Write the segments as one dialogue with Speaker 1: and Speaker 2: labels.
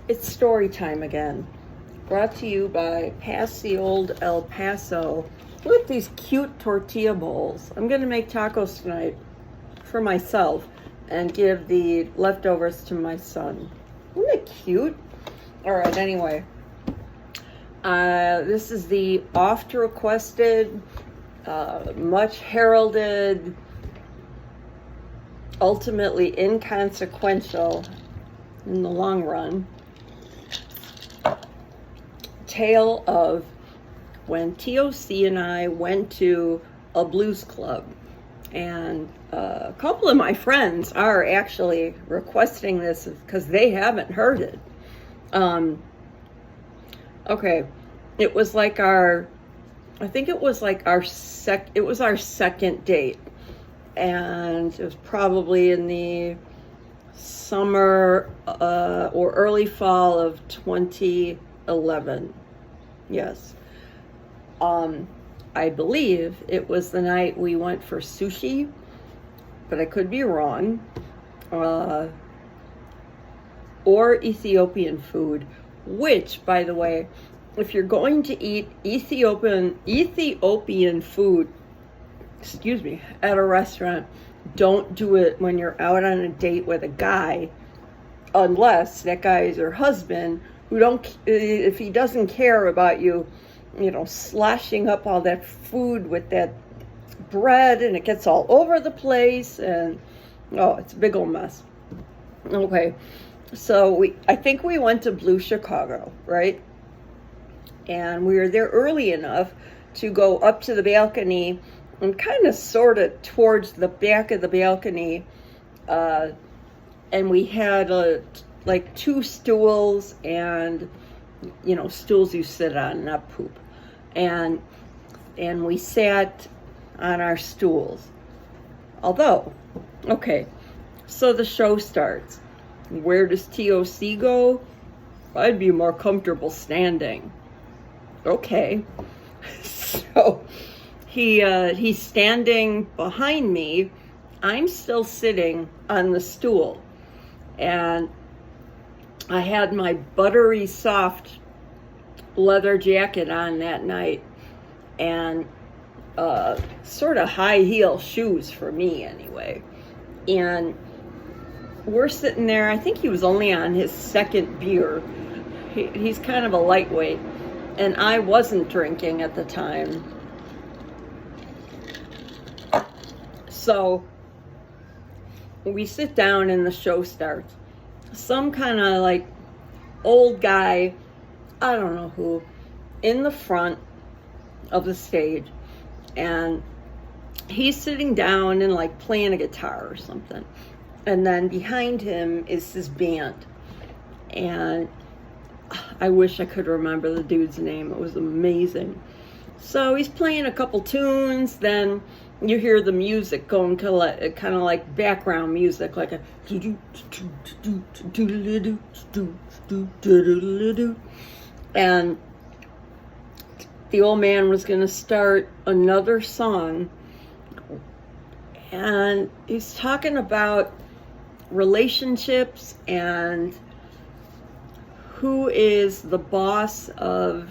Speaker 1: It's story time again. Brought to you by Pass the Old El Paso with these cute tortilla bowls. I'm going to make tacos tonight for myself and give the leftovers to my son. Isn't it cute? All right, anyway. This is the oft-requested, much heralded, ultimately inconsequential in the long run tale of when TOC and I went to a blues club. And a couple of my friends are actually requesting this because they haven't heard it. Okay, it was like our second date. And it was probably in the summer or early fall of 2011. Yes. I believe it was the night we went for sushi, but I could be wrong. Or Ethiopian food, which, by the way, if you're going to eat Ethiopian food, at a restaurant, don't do it when you're out on a date with a guy, unless that guy is your husband, if he doesn't care about you, slashing up all that food with that bread and it gets all over the place and, it's a big old mess. Okay, so I think we went to Blue Chicago, right? And we were there early enough to go up to the balcony and kind of sort of towards the back of the balcony, and we had like two stools and stools you sit on, not poop, and we sat on our stools. Although, okay, so the show starts. Where does TOC go? I'd be more comfortable standing. Okay, so he's standing behind me. I'm still sitting on the stool, and I had my buttery soft leather jacket on that night, and sort of high heel shoes for me anyway. And we're sitting there. I think he was only on his second beer. He's kind of a lightweight, and I wasn't drinking at the time. So we sit down and the show starts. Some kind of like old guy, I don't know who, in the front of the stage, and he's sitting down and like playing a guitar or something. And then behind him is his band. And I wish I could remember the dude's name. It was amazing. So he's playing a couple tunes, then you hear the music going kind of like background music, like a and the old man was going to start another song, and he's talking about relationships and who is the boss of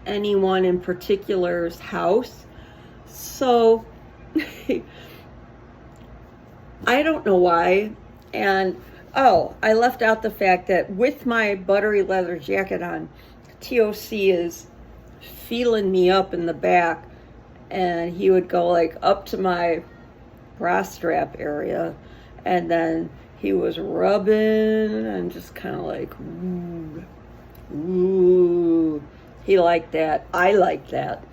Speaker 1: anyone in particular's house. So I don't know why. And I left out the fact that with my buttery leather jacket on, TOC is feeling me up in the back, and he would go like up to my bra strap area, and then he was rubbing and just kind of like, ooh. He liked that. I liked that.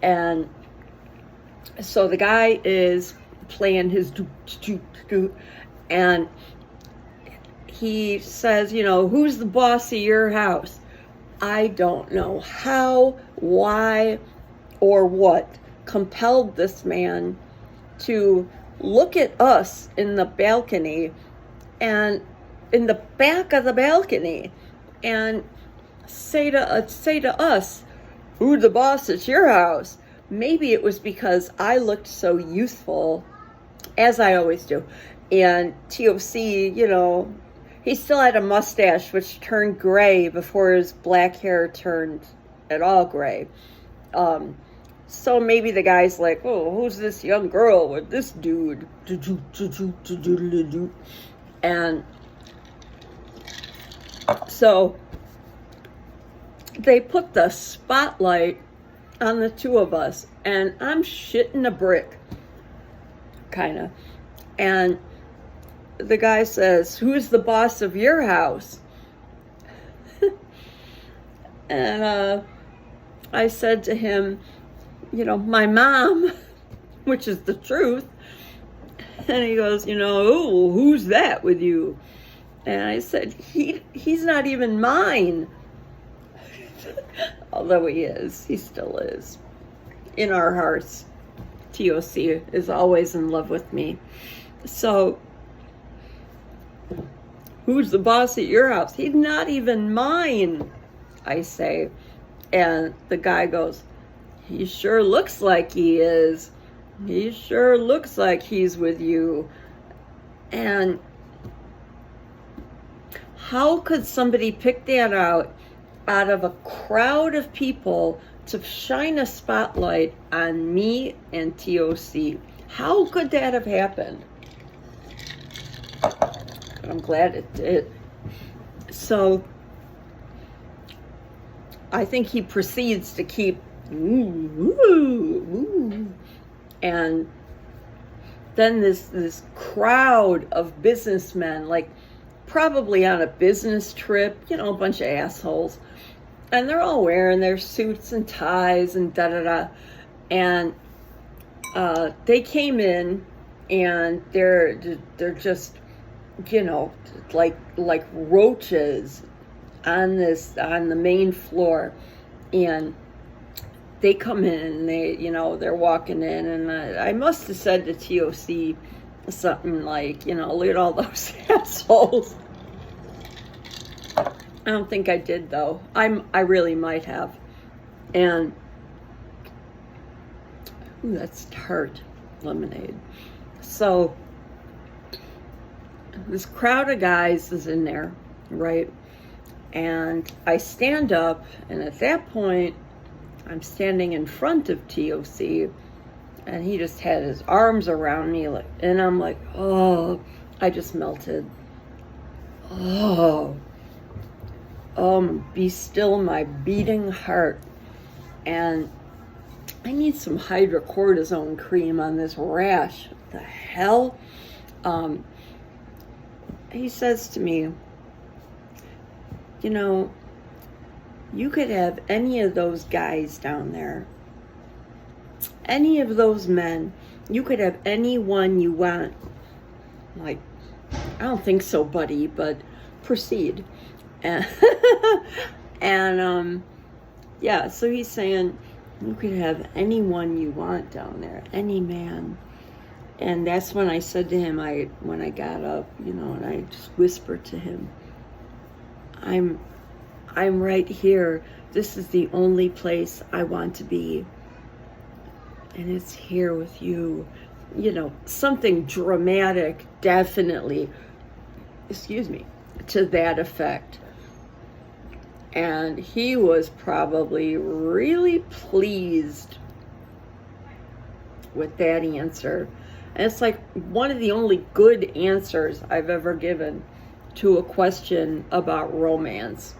Speaker 1: And so the guy is playing his and he says, who's the boss of your house? I don't know how, why, or what compelled this man to look at us in the balcony and in the back of the balcony and say to us, who's the boss at your house? Maybe it was because I looked so youthful, as I always do. And TOC, he still had a mustache which turned gray before his black hair turned at all gray. So maybe the guy's like, oh, who's this young girl with this dude? And so they put the spotlight on the two of us, and I'm shitting a brick, kind of. And the guy says, who's the boss of your house? And I said to him, my mom, which is the truth. And he goes, oh, who's that with you? And I said, he's not even mine. Although he still is. In our hearts, TOC is always in love with me. So, who's the boss at your house? He's not even mine, I say. And the guy goes, he sure looks like he is. He sure looks like he's with you. And how could somebody pick that out of a crowd of people to shine a spotlight on me and TOC? How could that have happened? But I'm glad it did. So I think he proceeds to keep and then this crowd of businessmen, like probably on a business trip, a bunch of assholes, and they're all wearing their suits and ties and da-da-da, and they came in, and they're just, like roaches on the main floor. And they come in and they're walking in, and I must have said to TOC something like, look at all those assholes. I don't think I did, though. I really might have. And that's tart lemonade. So this crowd of guys is in there, right? And I stand up, and at that point, I'm standing in front of TOC, and he just had his arms around me, and I'm like, oh, I just melted. Oh, be still my beating heart. And I need some hydrocortisone cream on this rash. What the hell? He says to me, you could have any of those guys down there, any of those men. You could have any one you want. I'm like, I don't think so, buddy, but proceed. And, yeah, so he's saying, you could have anyone you want down there, any man. And that's when I said to him, when I got up, and I just whispered to him, I'm right here. This is the only place I want to be. And it's here with you. Something dramatic, definitely, to that effect. And he was probably really pleased with that answer. And it's like one of the only good answers I've ever given to a question about romance.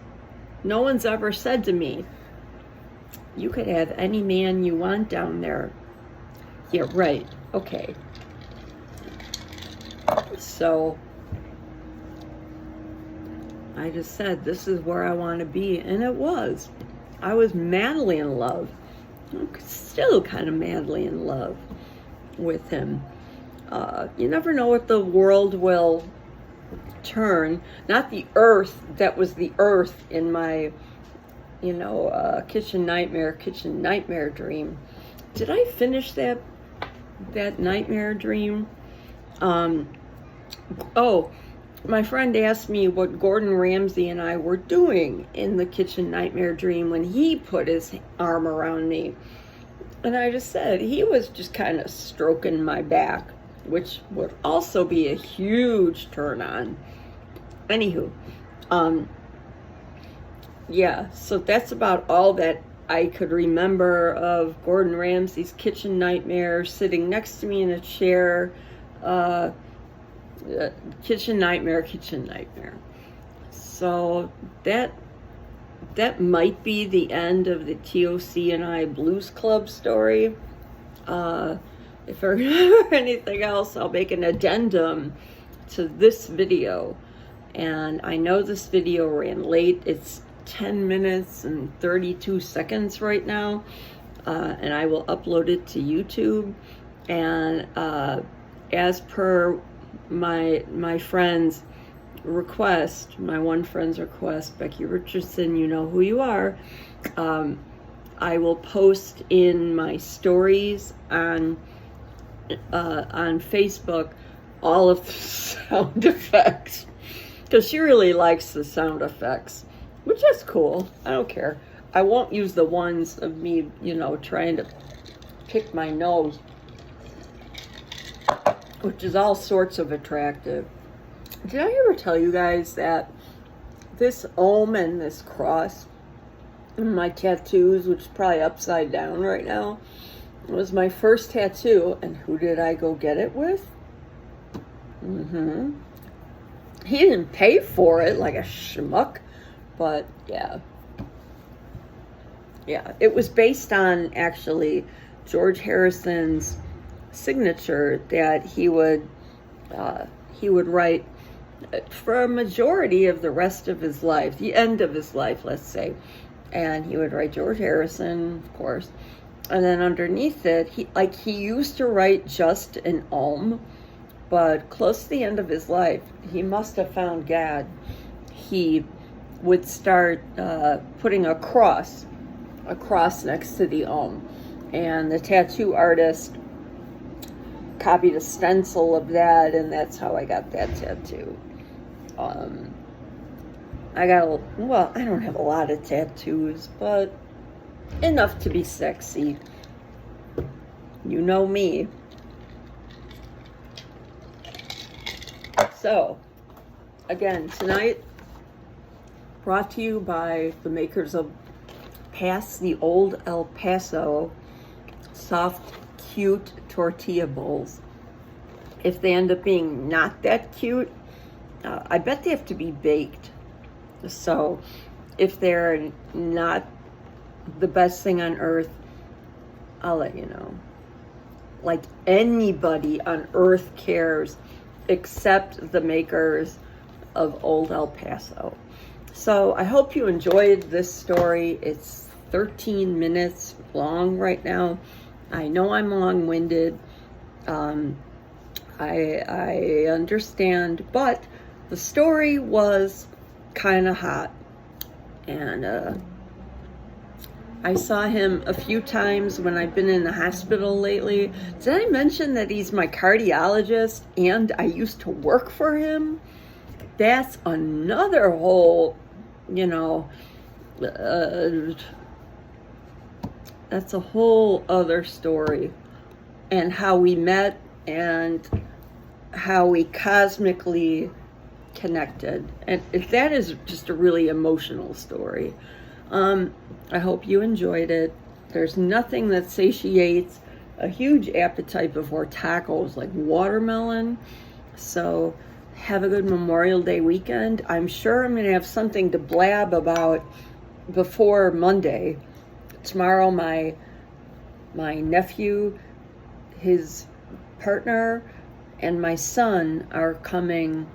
Speaker 1: No one's ever said to me, you could have any man you want down there. Yeah, right. Okay. So I just said, this is where I want to be. And it was. I was madly in love. I'm still kind of madly in love with him. You never know what the world will turn. Not the earth that was the earth in my, kitchen nightmare dream. Did I finish that nightmare dream? My friend asked me what Gordon Ramsay and I were doing in the kitchen nightmare dream when he put his arm around me. And I just said he was just kind of stroking my back, which would also be a huge turn on. Anywho, um, yeah, so that's about all that I could remember of Gordon Ramsay's kitchen nightmare, sitting next to me in a chair. Uh, kitchen nightmare. So that might be the end of the TOC and I Blues Club story. If I remember anything else, I'll make an addendum to this video. And I know this video ran late. It's 10 minutes and 32 seconds right now. And I will upload it to YouTube. And as per my friend's request, my one friend's request, Becky Richardson, you know who you are, I will post in my stories on Facebook all of the sound effects, because she really likes the sound effects, which is cool. I don't care. I won't use the ones of me, trying to pick my nose, which is all sorts of attractive. Did I ever tell you guys that this Om and this cross and my tattoos, which is probably upside down right now, was my first tattoo? And who did I go get it with? He didn't pay for it like a schmuck, but yeah, it was based on actually George Harrison's signature that he would write for a majority of the rest of his life, the end of his life, let's say. And he would write George Harrison, of course. And then underneath it, he used to write just an Om, but close to the end of his life, he must have found God. He would start putting a cross next to the Om. And the tattoo artist copied a stencil of that, and that's how I got that tattoo. I don't have a lot of tattoos, but enough to be sexy. You know me. So, again, tonight, brought to you by the makers of Pass the Old El Paso soft, cute tortilla bowls. If they end up being not that cute, I bet they have to be baked. So if they're not the best thing on earth, I'll let you know. Like, anybody on earth cares except the makers of Old El Paso. So I hope you enjoyed this story. It's 13 minutes long right now. I know I'm long-winded. I understand, but the story was kind of hot. And I saw him a few times when I've been in the hospital lately. Did I mention that he's my cardiologist and I used to work for him? That's another whole, that's a whole other story. And how we met and how we cosmically connected. And that is just a really emotional story. I hope you enjoyed it. There's nothing that satiates a huge appetite before tacos like watermelon. So have a good Memorial Day weekend. I'm sure I'm going to have something to blab about before Monday. Tomorrow, my nephew, his partner, and my son are coming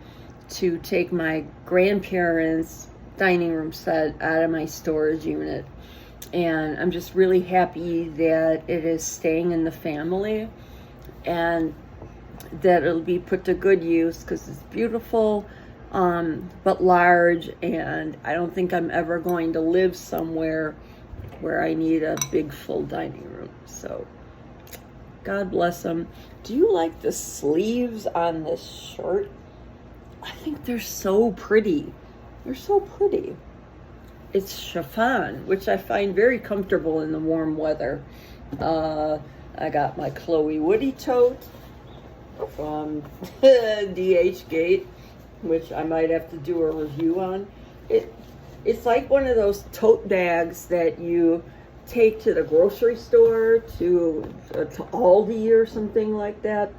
Speaker 1: to take my grandparents' dining room set out of my storage unit. And I'm just really happy that it is staying in the family and that it'll be put to good use, because it's beautiful, but large, and I don't think I'm ever going to live somewhere where I need a big full dining room. So God bless them. Do you like the sleeves on this shirt? I think they're so pretty. They're so pretty. It's chiffon, which I find very comfortable in the warm weather. I got my Chloe Woody tote from DH Gate. which I might have to do a review on. It's like one of those tote bags that you take to the grocery store, to Aldi or something like that.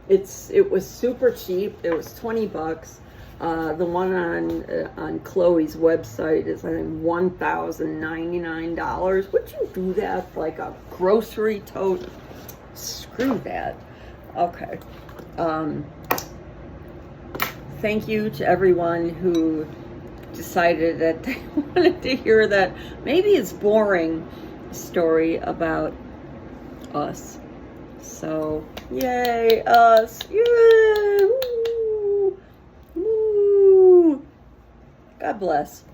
Speaker 1: It was super cheap. It was $20. The one on Chloe's website is, I think, $1,099. Would you do that for like a grocery tote? Screw that. Okay. Thank you to everyone who decided that they wanted to hear that maybe it's boring story about us. So, yay, us. Yay! Woo! Woo! God bless.